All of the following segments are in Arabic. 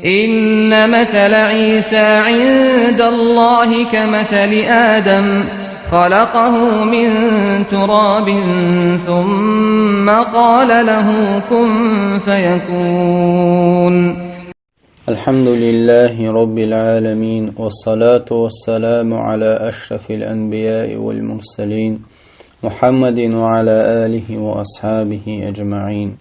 إن مثل عيسى عند الله كمثل آدم خلقه من تراب ثم قال له كن فيكون. الحمد لله رب العالمين، والصلاة والسلام على أشرف الأنبياء والمرسلين محمد وعلى آله وأصحابه أجمعين.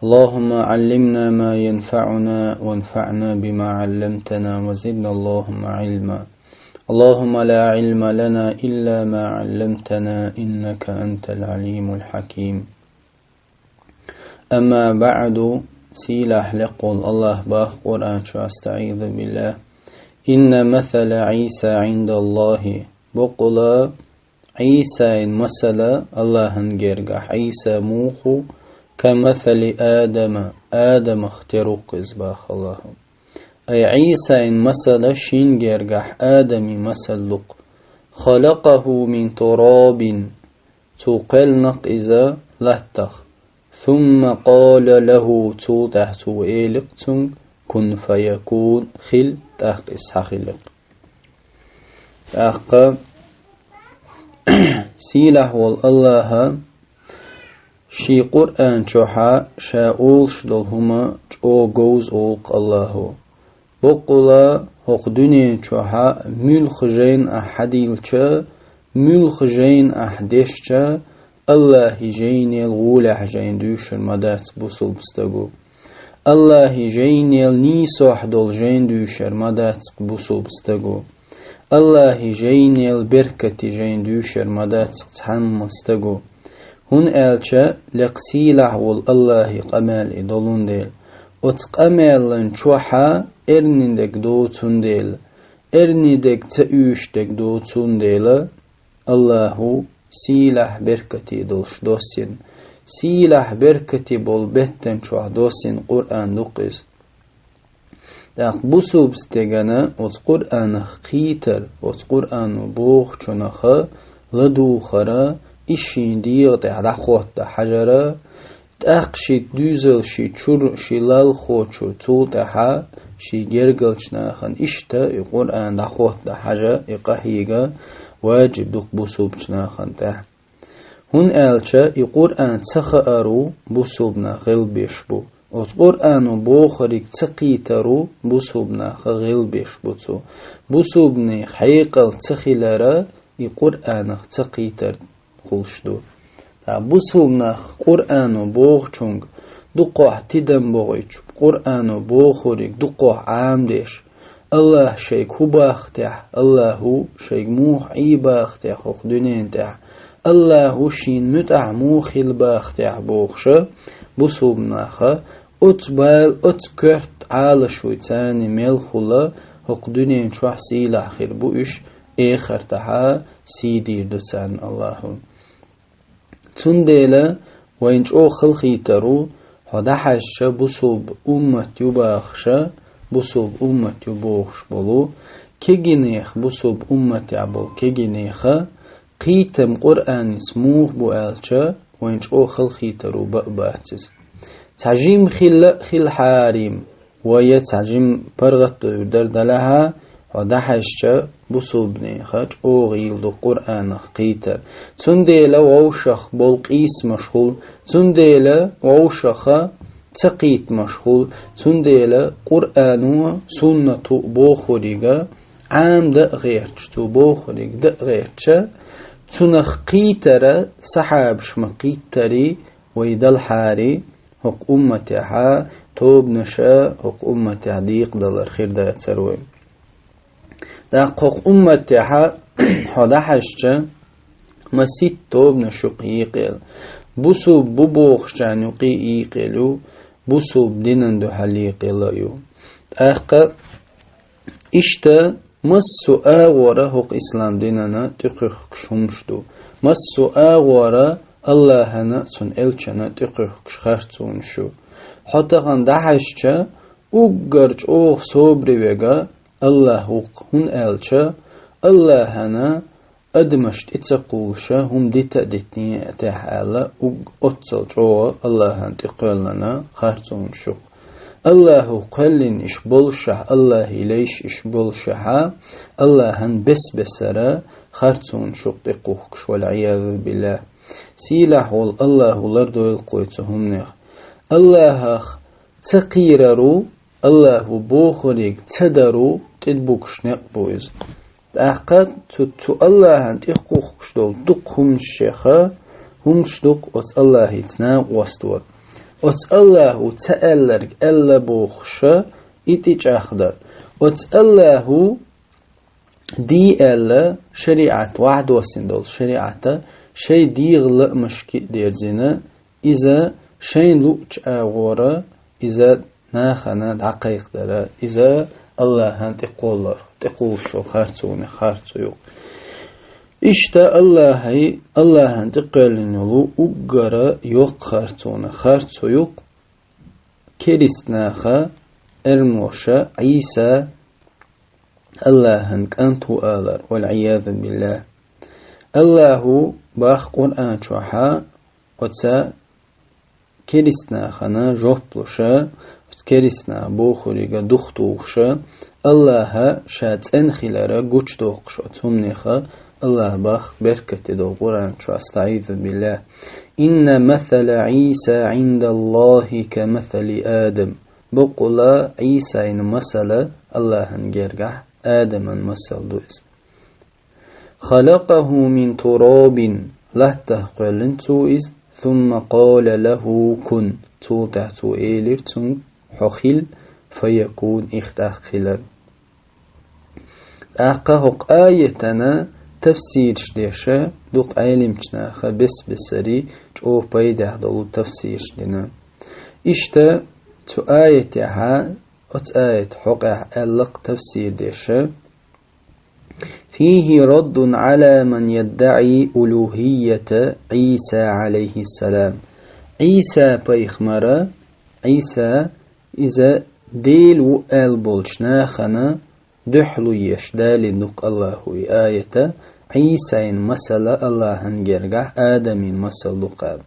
اللهم علمنا ما ينفعنا وانفعنا بما علمتنا وزدنا اللهم علما. اللهم لا علم لنا إلا ما علمتنا إنك أنت العليم الحكيم. أما بعد، سيلاح لقول الله باخ قرآن شو أستعيذ بالله. إن مثل عيسى عند الله بقول عيسى مثل الله نجرجح عيسى موخو كمثل آدم اخترق إزباخ الله. أي عيسى مثل شين جرجح آدم مثلق خلقه من تراب تقلنق إذا لهتخ ثم قال له توته إيلقتم كن فيكون خل تحق إسحاخلق أخ سيله والله شي قرآن شوحا شاول شدلهما جو جوز أولق الله بقلا هق دنيا شوحا ملخ جين أحديلشا ملخ جين أحدششا الله جين الغولح جين دوشر مدات بوصل بستقو الله جين النيسوح دول جين دوشر مدات بوصل بستقو الله جين البركة جين دوشر مدات تحم مستقو هن ألشا لقسيلح والله قمال إدولون ديل وتقمالن شوحا إرندك دوتون ديل إرندك تأوشتك دوتون ديل الله سيلح بركتي دولش دوسين سيلح بركتي بول بيتن شوح دوسين قرآن دوقز داق بوسو بستيغانا وت قرآن خيتر وت قرآن بوخ چونخ لدو خرا إشين ديغ على خوت حجرة تأخشي دوزل شي چور شي لال خوچو توتها شي جرگلچنا خن إشتا القرآن دا خوت حجر إقهيغا واجب دوق بوسوبنا خنته هن ألشا القرآن تخأرو بوسوبنا غلبيش بو القرآن بوخريك تقيترو بوسوبنا غلبيش بوتو بوسوبني حيقل تخيلارا القرآن تقيتر خلشدو بوسوبنا قرآن بوخچونغ دوقوح تدن بوغيچ قرآن بوخريك دوقوح عامدش الله شيك هو باختح الله شيك موح اي باختح خوخ دنين تح الله شين متع موخل باختح بوخشة بوسوبناخة اتبال اتكرت على شويتاني ملخولا خوخ دنين شوح سيلا خير بوش اخر تحا سيدير دوتان الله تنديلا وينش او خلخي ترو هدحش بوسوب امت يباخشة بوسوب أمت يبوخش بولو كيجينيخ بوسوب أمت يعبول كيجينيخا قيتم قرآن اسموه بوالشا وينش او خلخيترو بأباتس تعجيم خل حاريم ويا تعجيم برغت دردلها ودحشا بوسوب نيخا او غيل دو قرآن قيتر تنديلا ووشخ بول قيس مشغول تنديلا ووشخا تقيت مشغول تنديلا قرآن سنة بوخريغا عام دا غيرش تو بوخريغ دا غيرش تنخ قيترا سحاب شمقيتري ويدل حاري حق أمتها توب نشا حق أمتها ديق دلر خير دا يتسروي دا حق أمتها حدا حشا مسيت توب نشق يقل بوسو ببوخ جانوقي يقلو بوسوب دينن دو حليق يلايو أخا إشتا مسو آغورا هق إسلام ديننا تقيخ شمشدو مسو آغورا الله هنا تون إلچنا تقيخ شخرتون شو حتى غان دحشتا أقرج أوخ صبري ويغا الله هق هن إلچا الله هنا أدمشت إتساقوشا هم ديتا ديتني أتحالا أتصل جوا الله هنت إقلنا خارتون شوق الله قلن إش بولشه الله ليش إش بولشه الله هن بس بسرا خرطون شقدقوك والعياذ بالله سيلاح الله لردو القويتهم نخ الله تقيررو الله بوخريك تدرو تدبوكش نقبوز تأقد تو الله هنت إخوخش دول دق هم الشيخة هم شدق وت الله يتنا وستور وت الله تألرك ألا بوخش إتيج أخدر وت الله دي ألا شريعة واحد وسندول شريعة شيء ديغل مشكي ديرزينا إذا شيء لوش أغورا إذا ناخنا دقيق درا إذا الله هن تقول شو خارتوني خارتو يوق إشتا الله هن تقلن يلو أقرا يوق خارتوني خارتو يوق كريستناخا إرموشا عيسى الله هن كانتو آلر والعياذ بالله الله باخ قرآن شوحا وتسا كريستناخنا جوبلوشا كريسنا بوخوريغا دختوخشا الله شات انخلارا قوش دوخشا تمنيخا الله باخ بركة دو قرآن شو استعيذ بالله إن مثل عيسى عند الله كمثل آدم بقولا عيسى إن مثل الله هنجرقح آدم مثل دوز خلقه من تراب لهته قلن توئز ثم قال له كن توته تو إيلر تون حخيل فيكون اختخلر أقاهق آيتنا تفسير شديشة دوق علمتنا خبس بسري جو بيده دولو تفسير شدنا إشتا تو آيتها أت آيت حقه ألق تفسير ديشة فيه رد على من يدعي ألوهية عيسى عليه السلام عيسى بيخمرة عيسى إذا ديل وقال بولشنا خنا دحلو يشدال نق الله آية عيسى مسألة الله هنجرجح آدم مسألة لقاب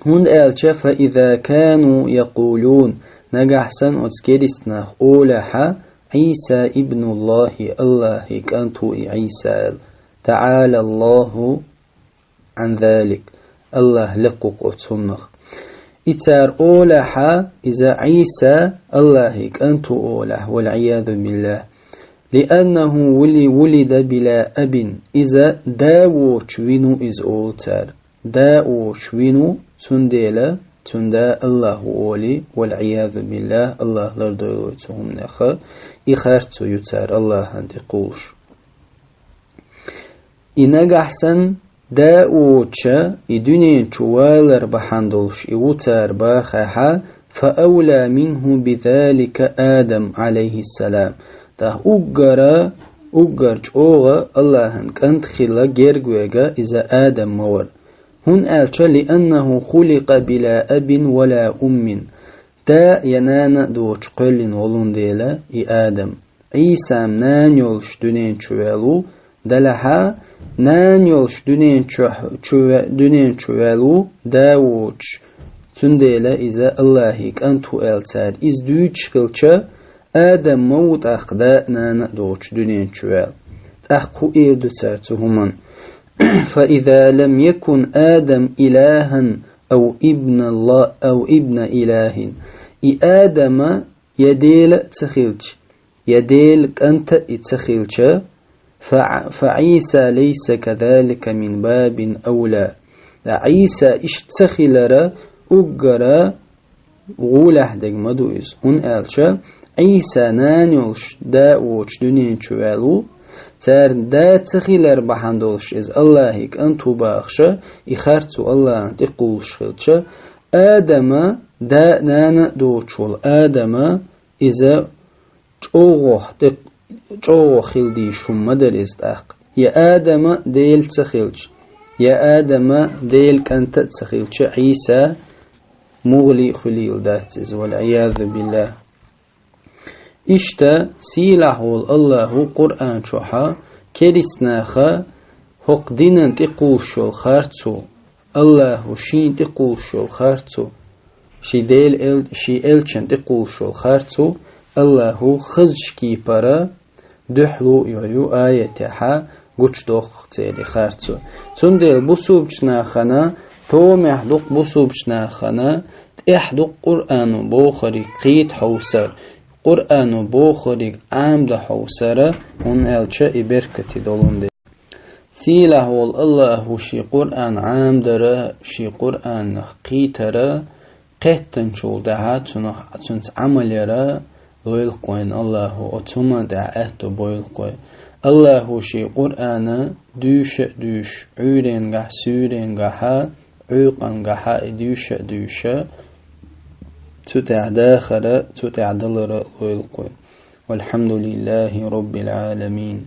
هون قالش فإذا كانوا يقولون نجح سن أتسكرسنا أولها عيسى ابن الله الله كانتو عيسى تعالى الله عن ذلك الله لقق أتسنخ إتار أولها إذا عيسى الله كانتو أوله والعياذ بالله لأنه ولد بلا أب إذا داو شوينو إز أولتار داو شوينو تنديلا تندا الله أولي والعياذ بالله الله لردو يتهم نخا إخارتو يتار الله أنت قولش إنك أحسن داوتشا إدنين شوالر بحندولش إوتار باخها فأولى منه بذلك آدم عليه السلام ده أقرج أوغا الله كانت خلا جيرجوغا إذا آدم مور هن ألشا لأنه خلق بلا أب ولا أم دا ينانا دوش قلن ولون ديلا إي آدم عيسى نان يولش دنين شوالو دلها نان يولش دنين شوالو داوش تنديلا إذا الله كانتو ألتار إز دوش خلشا آدم موت أخدا نانا دوش دنين شوال أخو إردو تارتهمان فإذا لم يكن آدم إلها أو ابن الله أو ابن إله إي آدم يديل تخيلش يديل أنت تخيلش فعيسى ليس كذلك من باب أولى عيسى اشتخلر أقرى غوله دق مدوز هن ألشا عيسى نانيولش داوش دنين شوالو تار دا تخيلر بحندولش إز اللهيك أنتو باخشا إخارتو الله أنت قولش خلشا آدم دا نانا دوشول آدم إذا جوغو خلدي شم مدرست أخ يا آدم ديل تخيلش يا آدم ديل كانت تخيلش عيسى مغلي خليل داتز والعياذ بالله إشتا سيلح الله قرآن شوحا كريسناخا حق دينن تقول شو خارتو الله شين تقول شو خارتو شي ديل شي إلشن تقول شو خارتو الله خزش كي برا دحلو يو آياتها قوش دوخ تيلي خارتو تندل بوسوبشنا خنا تو محدوق بوسوبشنا خنا احدوق قرآن بوخري قيت حوسر قرآن بوخري عامد حوسر هن ألشا إبركتي دولون دي سيله والله شي قرآن عامدر شي قرآن قيتر قيتن شول دها تنت عمل يرى لويل قوين الله أتما دعاته بويل قوين الله شي قرآن دوش عورين غح سورين غحا عوقا غحا دوش تتع داخل تتع دلر لويل قوين والحمد لله رب العالمين.